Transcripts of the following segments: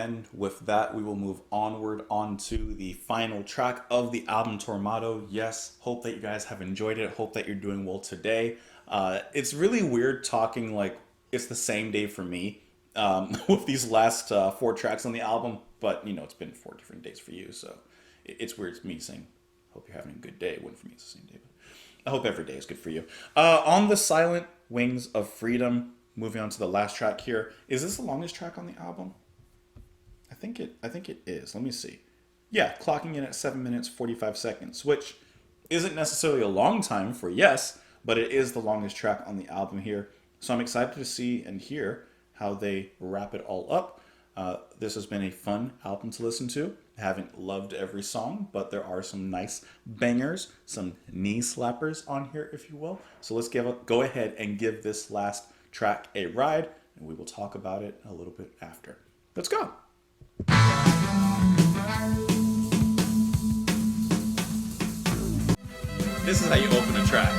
And with that, we will move onward onto the final track of the album Tormato. Yes, hope that you guys have enjoyed it. Hope that you're doing well today. It's really weird talking like it's the same day for me with these last four tracks on the album. But, you know, it's been 4 different days for you. So it's weird to me saying, hope you're having a good day. When for me, it's the same day. But I hope every day is good for you. On the Silent Wings of Freedom, moving on to the last track here. Is this the longest track on the album? I think it is. Let me see. Yeah, clocking in at 7 minutes 45 seconds, which isn't necessarily a long time for Yes, but it is the longest track on the album here. So I'm excited to see and hear how they wrap it all up. This has been a fun album to listen to. I haven't loved every song, but there are some nice bangers, some knee slappers on here, if you will. So let's go ahead and give this last track a ride, and we will talk about it a little bit after. Let's go. This is how you open a track.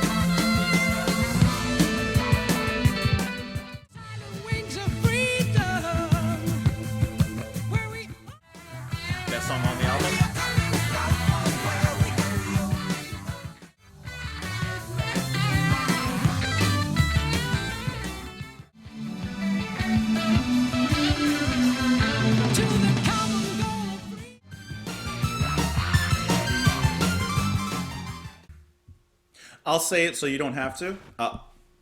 Best song on the album? I'll say it so you don't have to.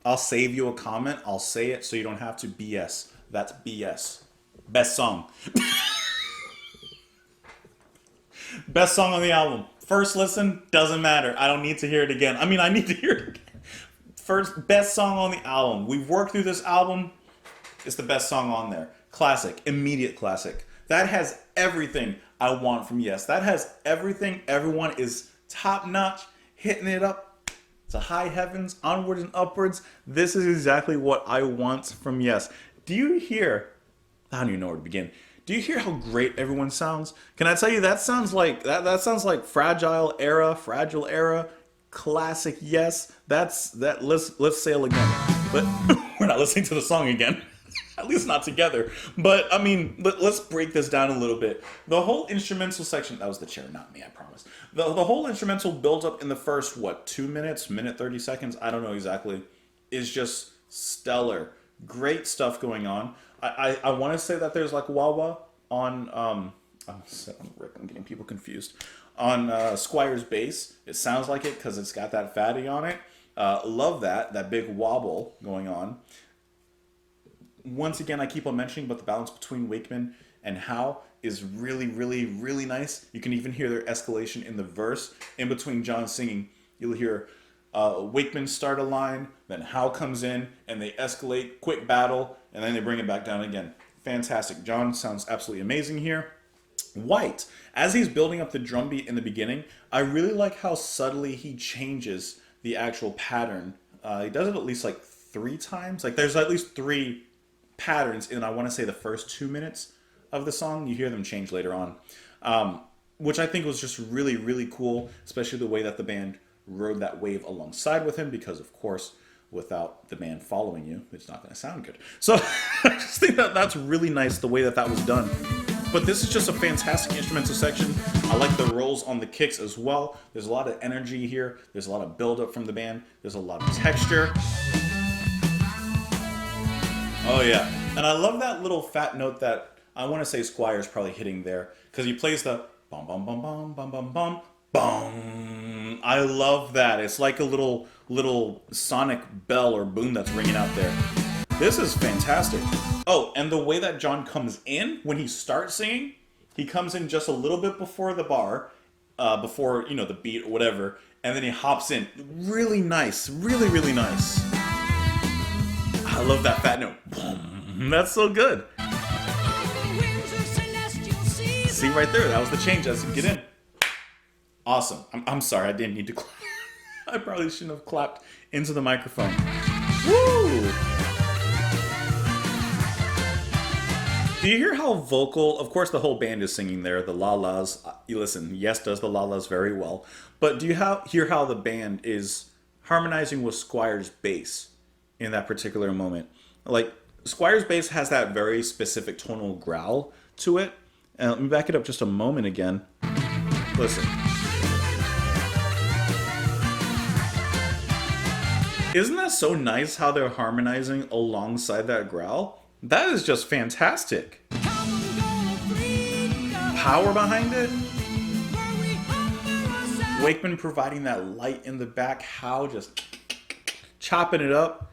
I'll save you a comment. I'll say it so you don't have to. BS. That's BS. Best song. Best song on the album. First listen, doesn't matter. I don't need to hear it again. I mean, I need to hear it again. First, best song on the album. We've worked through this album. It's the best song on there. Classic. Immediate classic. That has everything I want from Yes. That has everything. Everyone is top notch. Hitting it up to high heavens, onwards and upwards. This is exactly what I want from Yes. Do you hear? I don't even know where to begin. Do you hear how great everyone sounds? Can I tell you that sounds like that sounds like fragile era, classic Yes. That's that. Let's sail again. But we're not listening to the song again. At least not together. But I mean, let's break this down a little bit. The whole instrumental section, that was the chair, not me, I promise. The whole instrumental build up in the first, 2 minutes, minute 30 seconds, I don't know exactly, is just stellar. Great stuff going on. I want to say that there's like wah-wah on, I'm getting people confused. On Squire's bass. It sounds like it because it's got that fatty on it. Love that big wobble going on. Once again, I keep on mentioning, but the balance between Wakeman and Howe is really, really, really nice. You can even hear their escalation in the verse. In between John singing, you'll hear Wakeman start a line, then Howe comes in, and they escalate, quick battle, and then they bring it back down again. Fantastic. John sounds absolutely amazing here. White, as he's building up the drum beat in the beginning, I really like how subtly he changes the actual pattern. He does it at least like 3 times. Like there's at least 3 patterns in, I want to say, the first 2 minutes of the song. You hear them change later on, which I think was just really, really cool, especially the way that the band rode that wave alongside with him, because of course without the band following you, it's not going to sound good. So I just think that that's really nice, the way that that was done. But this is just a fantastic instrumental section. I like the rolls on the kicks as well. There's a lot of energy here. There's a lot of build up from the band. There's a lot of texture. Oh yeah, and I love that little fat note that I want to say Squire's probably hitting there, because he plays the bum bum bum bum bum bum bum bum. I love that. It's like a little sonic bell or boom that's ringing out there. This is fantastic. Oh, and the way that John comes in when he starts singing, he comes in just a little bit before the bar, before, you know, the beat or whatever, and then he hops in. Really nice. Really, really nice. I love that fat note. That's so good. See right there, that was the change as you get in. Awesome. I'm sorry, I didn't need to clap. I probably shouldn't have clapped into the microphone. Woo! Do you hear how vocal? Of course, the whole band is singing there. The la-las. You listen, Yes does the la-las very well. But do you hear how the band is harmonizing with Squire's bass in that particular moment? Like, Squire's bass has that very specific tonal growl to it. And let me back it up just a moment again. Listen. Isn't that so nice how they're harmonizing alongside that growl? That is just fantastic. Power behind it. Wakeman providing that light in the back. How just chopping it up.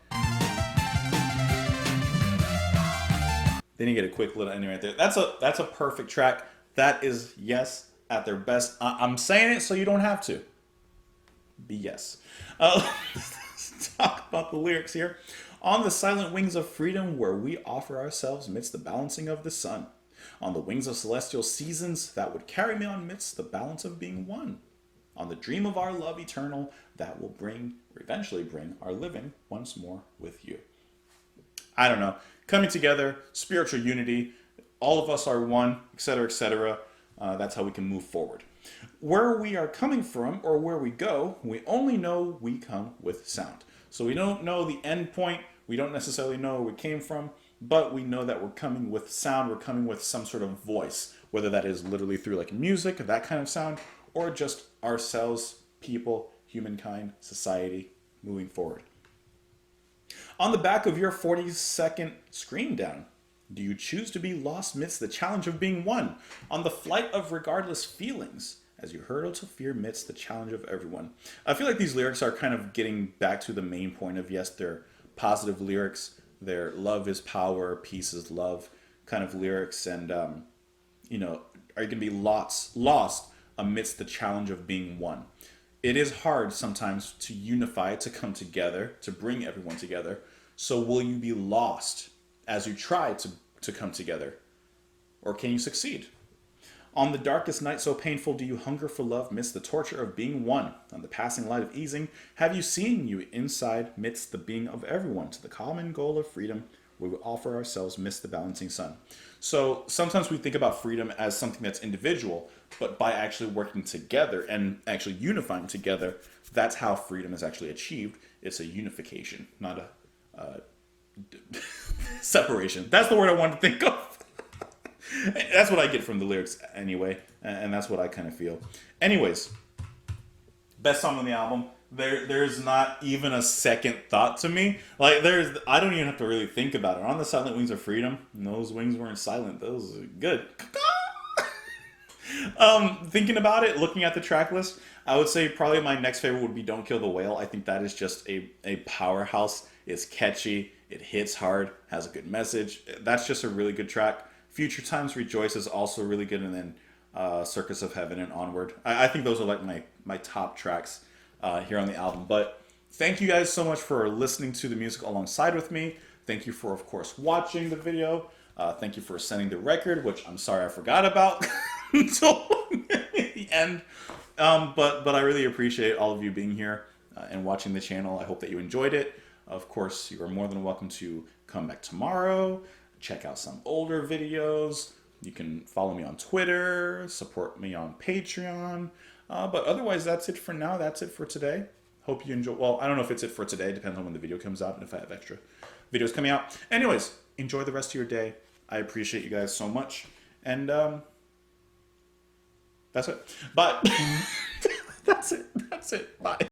Then you get a quick little ending right there. That's a perfect track. That is Yes at their best. I'm saying it so you don't have to. Be Yes. Let's talk about the lyrics here. On the silent wings of freedom, where we offer ourselves midst the balancing of the sun. On the wings of celestial seasons that would carry me on midst the balance of being one. On the dream of our love eternal that will eventually bring our living once more with you. I don't know. Coming together, spiritual unity, all of us are one, etc., etc. That's how we can move forward. Where we are coming from or where we go, we only know we come with sound. So we don't know the end point. We don't necessarily know where we came from, but we know that we're coming with sound. We're coming with some sort of voice, whether that is literally through like music, that kind of sound, or just ourselves, people, humankind, society, moving forward. On the back of your 40-second screen down, do you choose to be lost midst the challenge of being one? On the flight of regardless feelings, as you hurtle to fear midst the challenge of everyone. I feel like these lyrics are kind of getting back to the main point of, yes, they're positive lyrics. They're love is power, peace is love kind of lyrics. And, are you going to be lost amidst the challenge of being one? It is hard sometimes to unify, to come together, to bring everyone together. So will you be lost as you try to come together? Or can you succeed? On the darkest night so painful, do you hunger for love midst the torture of being one? On the passing light of easing, have you seen you inside midst the being of everyone? To the common goal of freedom, we will offer ourselves midst the balancing sun. So sometimes we think about freedom as something that's individual, but by actually working together and actually unifying together, that's how freedom is actually achieved. It's a unification, not a separation. That's the word I wanted to think of. That's what I get from the lyrics anyway, and that's what I kind of feel. Anyways, best song on the album. There's not even a second thought to me. Like I don't even have to really think about it. On the silent wings of freedom, and those wings weren't silent. Those are good. Thinking about it, looking at the track list, I would say probably my next favorite would be Don't Kill the Whale. I think that is just a powerhouse. It's catchy. It hits hard. Has a good message. That's just a really good track. Future Times Rejoice is also really good. And then Circus of Heaven and Onward. I think those are like my top tracks here on the album. But thank you guys so much for listening to the music alongside with me. Thank you for, of course, watching the video. Thank you for sending the record, which I'm sorry I forgot about until the end. But I really appreciate all of you being here and watching the channel. I hope that you enjoyed it. Of course, you are more than welcome to come back tomorrow, check out some older videos. You can follow me on Twitter, support me on Patreon. But otherwise, that's it for now. That's it for today. Hope you enjoy. Well, I don't know if it's it for today. Depends on when the video comes out and if I have extra videos coming out. Anyways, enjoy the rest of your day. I appreciate you guys so much. And that's it. Bye. That's it. Bye.